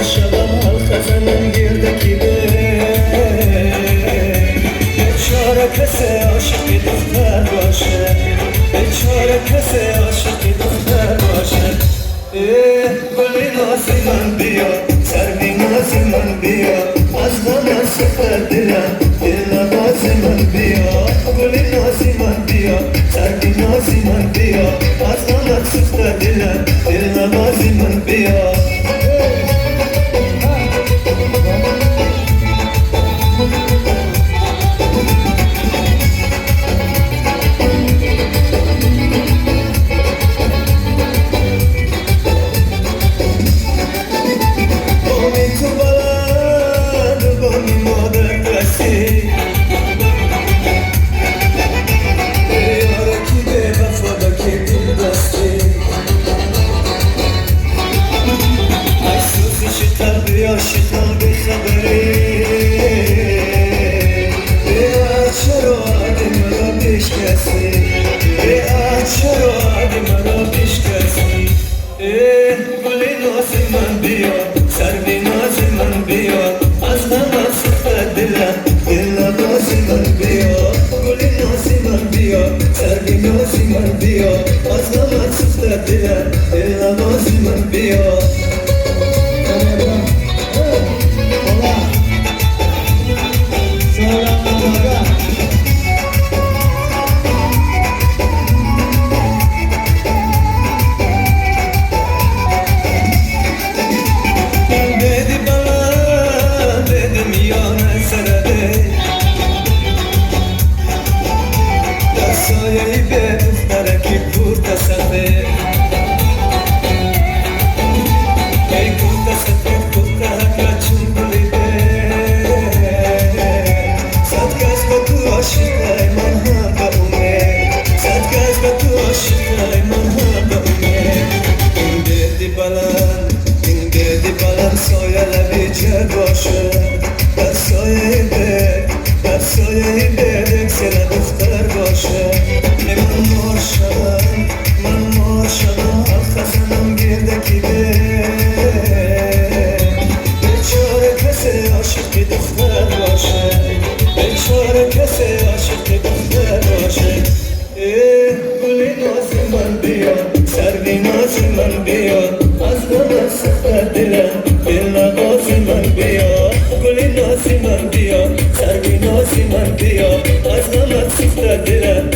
شبم الخزنم گردکی به بیچاره کسی عاشقی دختر باشه بیچاره کسی عاشقی دختر باشه گلی نازی من بیا سروی نازی من بیا از من سفر دلم دل نوازی من بیا گلی نازی من بیا سروی نازی من بیا از من سفر دلم دل نوازی من بیا عاشقم به خبری چرا عادی مرا بشکسی چرا عادی مرا بشکسی گلی نازی من بیا سروی نازی من بیا از من سفر دلم دل نوازی من بیا گلی نازی من بیا سروی نازی من بیا از من سفر دلم دل نوازی من بیا سایه‌ای به دختره که پورت سفه ای پورت سفه پورت حکر چون بلیده صد کس به تو عاشقه من هم به اومه صد کس به تو عاشقه من هم به اومه این دردی بلند سایه لبی چه باشه در سایه‌ای به دکسل دختر باشه من مار شدم الخزنم گردکی به بیچاره کسی عاشقی دختر باشه بیچاره کسی عاشقی دختر باشه گلی نازی من بیا سروی نازی من بیا از من سفر دلم دل نوازی من بیا گلی نازی من بیا سروی نازی من بیا از من سفر دلم